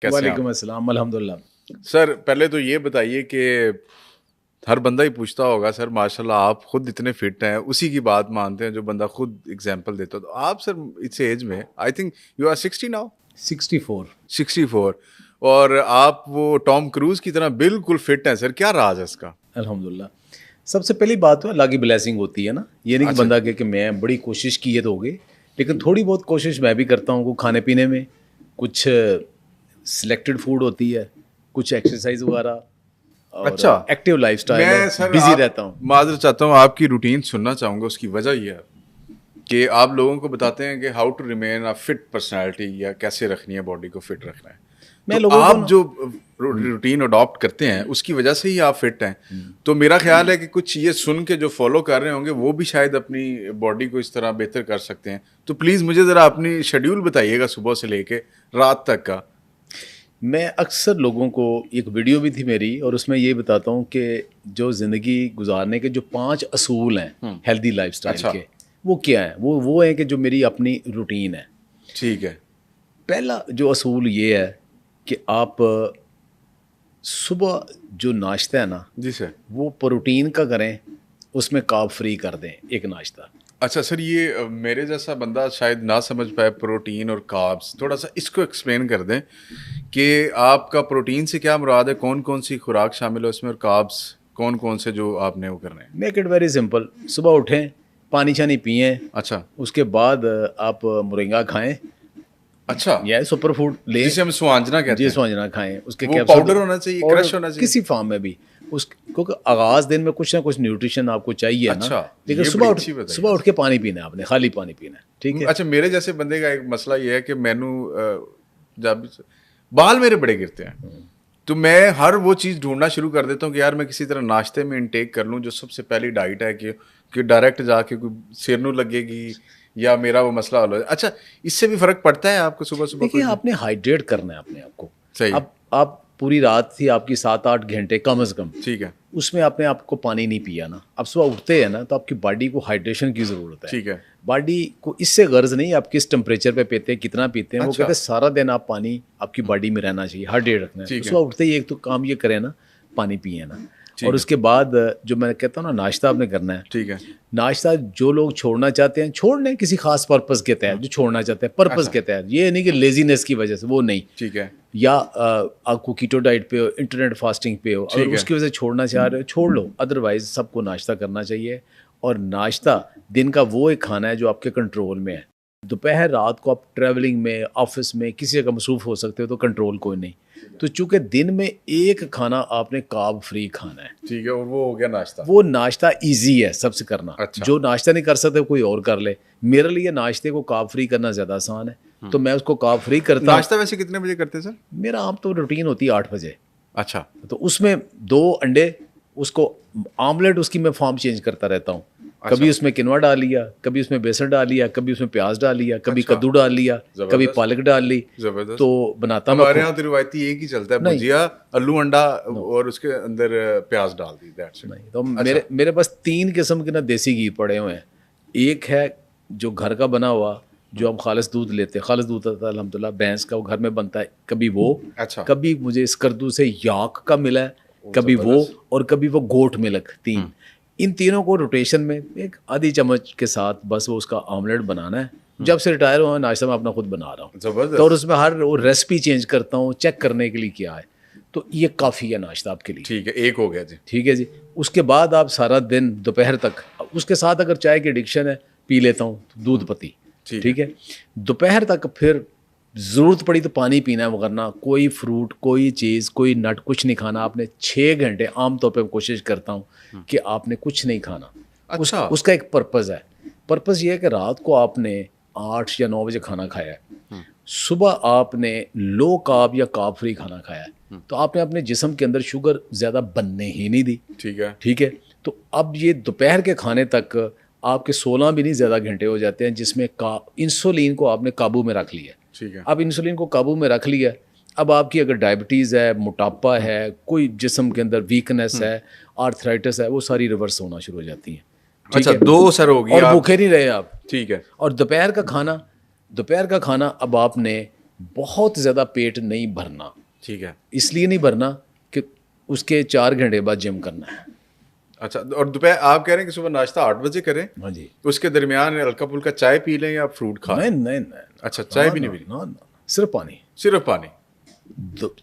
कैसे हैं आप? वालेकुम अस्सलाम अल्हम्दुलिल्लाह। सर पहले तो ये बताइए कि हर बंदा ही पूछता होगा सर माशाल्लाह आप खुद इतने फिट हैं, उसी की बात मानते हैं जो बंदा खुद एग्जांपल देता है। तो आप सर इस एज में I think you are 60 now, 64। 64, और आप वो टॉम क्रूज की तरह बिल्कुल फिट हैं। सर क्या राज है इसका? अल्हम्दुलिल्लाह। सबसे पहली बात तो अल्लाह की ब्लेसिंग होती है ना। ये नहीं कि अच्छा। बंदा कहे कि मैं बड़ी कोशिश की है तो हो गई, लेकिन थोड़ी बहुत कोशिश मैं भी करता हूँ। कुछ खाने पीने में कुछ सिलेक्टेड फूड होती है, कुछ एक्सरसाइज वगैरह और अच्छा, एक्टिव लाइफस्टाइल है, मैं सर बिजी आप रहता हूँ। माजरत चाहता हूँ, आपकी रूटीन सुनना चाहूँगा। उसकी वजह ये है कि आप लोगों को बताते हैं कि how to remain a fit personality, या कैसे रखनी है बॉडी को फिट रखना है। तो मैं लोगों को आप ना जो रूटीन अडॉप्ट करते हैं उसकी वजह से ही आप फिट हैं। तो मेरा ख्याल है कि कुछ चीज़ें सुन के जो फॉलो कर रहे होंगे वो भी शायद अपनी बॉडी को इस तरह बेहतर कर सकते हैं। तो प्लीज़ मुझे ज़रा अपनी शेड्यूल बताइएगा सुबह से लेके रात तक का। मैं अक्सर लोगों को, एक वीडियो भी थी मेरी और उसमें ये बताता हूँ कि जो ज़िंदगी गुजारने के जो 5 असूल हैं हेल्दी लाइफस्टाइल अच्छा। के, वो क्या हैं? वो है कि जो मेरी अपनी रूटीन है। ठीक है। पहला जो असूल ये है कि आप सुबह जो नाश्ता है ना, जी सर। वो प्रोटीन का करें, उसमें कार्ब फ्री कर दें एक नाश्ता। अच्छा सर, ये मेरे जैसा बंदा शायद ना समझ पाए प्रोटीन और कार्ब्स, थोड़ा सा इसको एक्सप्लेन कर दें कि आपका प्रोटीन से क्या मुराद है, कौन कौन सी खुराक शामिल है उसमें, और कार्ब्स कौन कौन से जो आपने वो करने हैं। Make it very simple. सुबह उठें, पानी शानी पिएँ, अच्छा। उसके बाद आप मुरंगा खाएं अच्छा, या सुपर फूड लें, जिसे हम सुहांजना कहते जी हैं। स्वांजना खाएं, उसके वो कैप्सूल पाउडर होना चाहिए, पाउडर क्रश होना चाहिए। किसी फॉर्म में भी। उस क्योंकि आगाज दिन में कुछ ना कुछ न्यूट्रिशन आपको चाहिए ना। अच्छा, लेकिन ये बड़ी अच्छी बताई सुबह है। उठ के पानी पीना है आपने, खाली पानी पीना है, ठीक है। अच्छा, मेरे जैसे बंदे का एक मसला ये है कि मैनू जब बाल मेरे बड़े गिरते हैं, तो मैं हर वो चीज़ ढूंढना शुरू कर देता हूँ कि यार मैं किसी तरह नाश्ते में इनटेक कर लूँ जो सबसे पहली डाइट है, कि डायरेक्ट जाके कोई सिर नू लगेगी या मेरा वो मसला हल हो जाए। अच्छा, इससे भी फर्क पड़ता है आपको सुबह सुबह देखिए, कोई? आपने हाइड्रेट करना है अपने आप को। सही। अब आप पूरी रात थी आपकी, 7-8 घंटे कम से कम, ठीक है। उसमें आपने आपको पानी नहीं पिया ना, अब सुबह उठते हैं ना तो आपकी बॉडी को हाइड्रेशन की ज़रूरत है। ठीक है। बॉडी को इससे गर्ज नहीं आप किस टेम्परेचर पे पीते हैं, कितना पीते हैं। वो अच्छा। कहते हैं सारा दिन आप पानी आपकी बॉडी में रहना चाहिए, हाइड्रेट रखना है। तो ठीक है। सुबह उठते ही एक तो काम ये करें ना, पानी पिए ना। ठीक और है। उसके बाद जो मैं कहता हूँ ना, नाश्ता आपने करना है। ठीक है। नाश्ता जो लोग छोड़ना चाहते हैं छोड़ लें, किसी खास पर्पस के तहत। जो छोड़ना चाहते हैं पर्पस अच्छा। के तहत, ये नहीं कि लेजीनेस की वजह से, वो नहीं। ठीक है। या आपको कीटो डाइट पे हो, इंटरनेट फास्टिंग पे हो, अगर ठीक है। उसकी वजह से छोड़ना चाह रहे हो छोड़ लो, अदरवाइज सबको नाश्ता करना चाहिए। और नाश्ता दिन का वो एक खाना है जो आपके कंट्रोल में है। दोपहर रात को आप ट्रैवलिंग में, ऑफिस में, किसी जगह मसरूफ हो सकते हो, तो कंट्रोल कोई नहीं। तो चूंकि दिन में एक खाना आपने कार्ब फ्री खाना है, ठीक है, और वो हो गया नाश्ता। वो नाश्ता इजी है सबसे करना। अच्छा। जो नाश्ता नहीं कर सकते कोई और कर ले। मेरे लिए नाश्ते को कार्ब फ्री करना ज़्यादा आसान है, तो मैं उसको कार्ब फ्री करता हूँ। नाश्ता वैसे कितने बजे करते हैं सर? मेरा आम तो रूटीन होती है 8 बजे। अच्छा। तो उसमें 2 अंडे, उसको आमलेट, उसकी मैं फॉर्म चेंज करता रहता हूँ। अच्छा। कभी उसमें किनवा डाल लिया, कभी उसमें बेसन डाल लिया, कभी उसमें प्याज डाल लिया, कभी अच्छा। कद्दू डाल लिया, कभी जबरदस्त। पालक डाल ली। जबरदस्त। तो बनाता मैं हमारे खुद। यहाँ तो रिवायती एक ही चलता है, नहीं भुजिया, आलू, अंडा, नो और उसके अंदर प्याज डाल दी, दैट्स इट। नहीं, तो अच्छा। मेरे पास 3 किस्म के ना देसी घी पड़े हुए हैं। एक है जो घर का बना हुआ, जो हम खालिस दूध लेते हैं, खालिस दूध आता है अल्हम्दुलिल्लाह, भैंस का, वो घर में बनता है। कभी वो, अच्छा। कभी मुझे इस कद्दू से याक का मिला है, कभी वो, जबरदस्त। और कभी वो गोट मिल्क। 3, इन तीनों को रोटेशन में एक आधी चम्मच के साथ बस वो उसका ऑमलेट बनाना है। जब से रिटायर हुआ नाश्ता मैं अपना खुद बना रहा हूँ। जबरदस्त। तो और उसमें हर वो रेसिपी चेंज करता हूँ, चेक करने के लिए क्या है। तो ये काफ़ी है नाश्ता आपके लिए। ठीक है, एक हो गया जी। ठीक है जी। उसके बाद आप सारा दिन दोपहर तक, उसके साथ अगर चाय की एडिक्शन है, पी लेता हूँ दूध पत्ती। ठीक ठीक है। दोपहर तक फिर ज़रूरत पड़ी तो पानी पीना है, वरना कोई फ्रूट, कोई चीज़, कोई नट, कुछ नहीं खाना आपने 6 घंटे। आम तौर पे कोशिश करता हूँ कि आपने कुछ नहीं खाना। अच्छा। उसका एक पर्पज़ है। पर्पज़ ये है कि रात को आपने 8 या 9 बजे खाना खाया है, सुबह आपने लो कार्ब या कार्ब फ्री खाना खाया है, तो आपने अपने जिस्म के अंदर शुगर ज़्यादा बनने ही नहीं दी। ठीक है। ठीक है। तो अब ये दोपहर के खाने तक आपके 16 भी नहीं ज़्यादा घंटे हो जाते हैं, जिसमें इंसुलिन को आपने काबू में रख लिया। ठीक है। अब इंसुलिन को काबू में रख लिया, अब आपकी अगर डायबिटीज़ है, मोटापा है, कोई जिस्म के अंदर वीकनेस है, आर्थराइटिस है, वो सारी रिवर्स होना शुरू हो जाती हैं। ठीक अच्छा, है। 2 सर हो गई और आप। भूखे नहीं रहे आप। ठीक है। और दोपहर का खाना अब आपने बहुत ज़्यादा पेट नहीं भरना। ठीक है। इसलिए नहीं भरना कि उसके 4 घंटे बाद जिम करना है। अच्छा, और दोपहर आप कह रहे हैं कि सुबह नाश्ता 8 बजे करें, हाँ जी। उसके दरमियान हल्का फुल्का चाय पी लें या फ्रूट खा लें? नहीं। अच्छा, चाय भी नहीं पीनी, ना, सिर्फ पानी। सिर्फ पानी।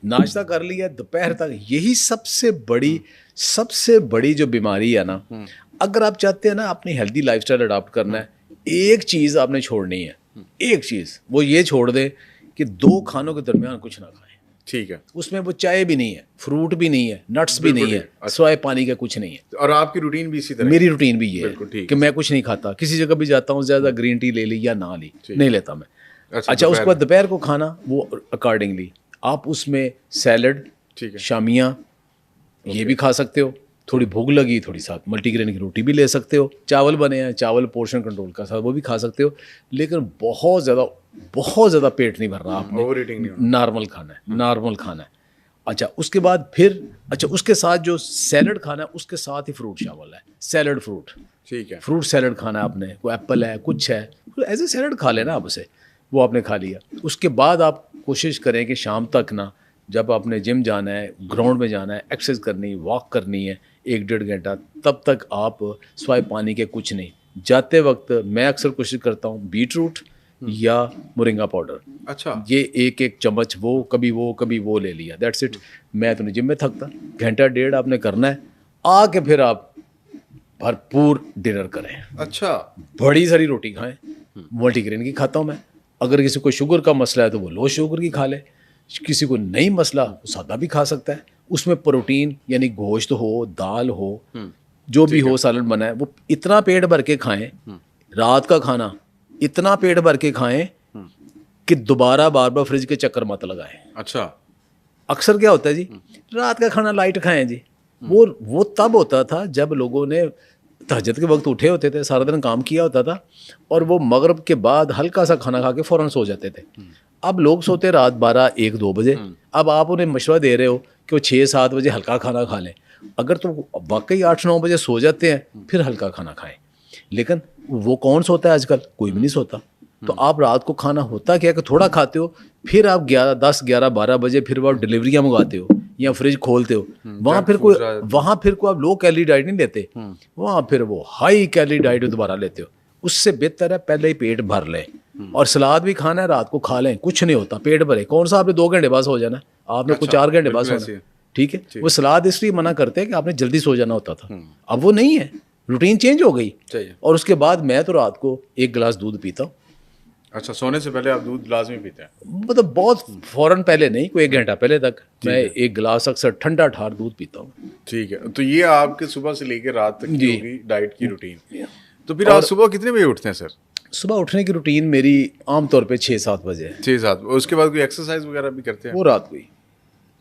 नाश्ता कर लिया दोपहर तक, यही सबसे बड़ी जो बीमारी है ना। अगर आप चाहते हैं ना अपनी हेल्दी लाइफस्टाइल अडॉप्ट करना है, एक चीज़ आपने छोड़नी है, एक चीज़, वो ये छोड़ दें कि 2 खानों के दरमियान कुछ ना खाएं। ठीक है। उसमें वो चाय भी नहीं है, फ्रूट भी नहीं है, नट्स भी नहीं है, सिवाय पानी का कुछ नहीं है। और आपकी रूटीन भी इसी तरह? मेरी रूटीन भी ये बिल्कुल है ठीक कि मैं कुछ नहीं खाता। किसी जगह भी जाता हूँ, ज़्यादा ग्रीन टी ले ली या ना ली, नहीं लेता मैं। अच्छा, उसके बाद दोपहर को खाना वो अकॉर्डिंगली आप उसमें सैलड, ठीक है, शामियाँ ये भी खा सकते हो। थोड़ी भूख लगी, थोड़ी साथ मल्टीग्रेन की रोटी भी ले सकते हो। चावल बने हैं, चावल पोर्शन कंट्रोल का साथ वो भी खा सकते हो। लेकिन बहुत ज़्यादा पेट नहीं भरना आपने, ओवरईटिंग नहीं होना, नॉर्मल खाना है, नॉर्मल खाना है। अच्छा, उसके बाद फिर उसके साथ जो सैलड खाना है उसके साथ ही फ्रूट शामिल है, सैलड फ्रूट। ठीक है। फ्रूट सैलड खाना है आपने, कोई एप्पल है, कुछ है, एज ए सैलड खा लेना आप उसे, वो आपने खा लिया। उसके बाद आप कोशिश करें कि शाम तक ना, जब आपने जिम जाना है, ग्राउंड में जाना है, एक्सरसाइज करनी, वॉक करनी है 1-1.5 घंटा, तब तक आप सिवाय पानी के कुछ नहीं। जाते वक्त मैं अक्सर कोशिश करता हूँ बीट रूट या मोरिंगा पाउडर। अच्छा, ये 1-1 चम्मच कभी वो ले लिया, दैट्स इट। मैं तो नहीं जिम में थकता। 1-1.5 घंटा आपने करना है, आके फिर आप भरपूर डिनर करें। अच्छा, बड़ी सारी रोटी खाएं, मल्टीग्रेन की खाता हूँ मैं। अगर किसी को शुगर का मसला है तो वो लो शुगर की खा ले, किसी को नहीं मसला वो सादा भी खा सकता है। उसमें प्रोटीन यानी गोश्त हो, दाल हो, जो भी हो, सालन बना है, वो इतना पेट भर के खाएं। रात का खाना इतना पेट भर के खाएं कि दोबारा बार बार फ्रिज के चक्कर मत लगाएं। अच्छा, अक्सर क्या होता है जी, रात का खाना लाइट खाएं जी। वो तब होता था जब लोगों ने तहज्जुद के वक्त उठे होते थे, सारा दिन काम किया होता था, और वो मगरिब के बाद हल्का सा खाना खा के फ़ौरन सो जाते थे। अब लोग सोते रात 12-1-2 बजे। अब आप उन्हें मशवरा दे रहे हो कि वो 6-7 बजे हल्का खाना खा लें। अगर तो वाकई 8-9 बजे सो जाते हैं, फिर हल्का खाना खाएं। लेकिन वो कौन सोता है आजकल? कोई भी नहीं सोता। तो आप रात को खाना होता क्या कि थोड़ा खाते हो, फिर आप 10-11-12 बजे फिर वो डिलीवरियाँ मंगाते हो या फ्रिज खोलते हो। वहाँ फिर कोई आप लो कैलोरी डाइट नहीं लेते, वहाँ फिर वो हाई कैलोरी डाइट दोबारा लेते हो। उससे बेहतर है पहले ही पेट भर लें, और सलाद भी खाना है रात को खा लें, कुछ नहीं होता, पेट भरे। कौन सा आपने 2 घंटे बाद सो जाना, आपने कुछ 4 घंटे बाद सोना, ठीक है। वो सलाद इसलिए मना करते हैं कि आपने जल्दी सो जाना होता था, अब वो नहीं है, रूटीन चेंज हो गई। और उसके बाद मैं तो रात को 1 गिलास दूध पीता हूँ। अच्छा, सोने से पहले आप दूध लाजमी पीते हैं? मतलब बहुत फौरन पहले नहीं, कोई 1 घंटा पहले तक मैं 1 गिलास अक्सर ठंडा ठार दूध पीता हूँ। ठीक है, तो ये आपके सुबह से लेकर रात तक की होगी डाइट की रूटीन। तो फिर आप सुबह कितने बजे उठते हैं सर? सुबह उठने की रूटीन मेरी आमतौर पे 6-7 बजे है। 6-7। उसके बाद कोई एक्सरसाइज वगैरह भी करते हैं? वो रात को ही,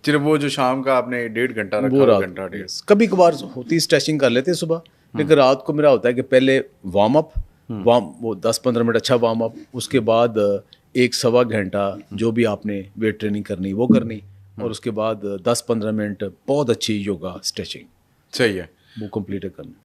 सिर्फ वो जो शाम का आपने 1.5 घंटा रखा, घंटा 1.5। कभी कभार होती स्ट्रेचिंग कर लेते हैं सुबह, लेकिन रात को मेरा होता है कि पहले वार्म अप, वो 10-15 मिनट अच्छा वार्म अप, उसके बाद 1-1.25 घंटा जो भी आपने वेट ट्रेनिंग करनी वो करनी, और उसके बाद 10-15 मिनट बहुत अच्छी योगा स्ट्रेचिंग, सही है, वो कंप्लीट करना।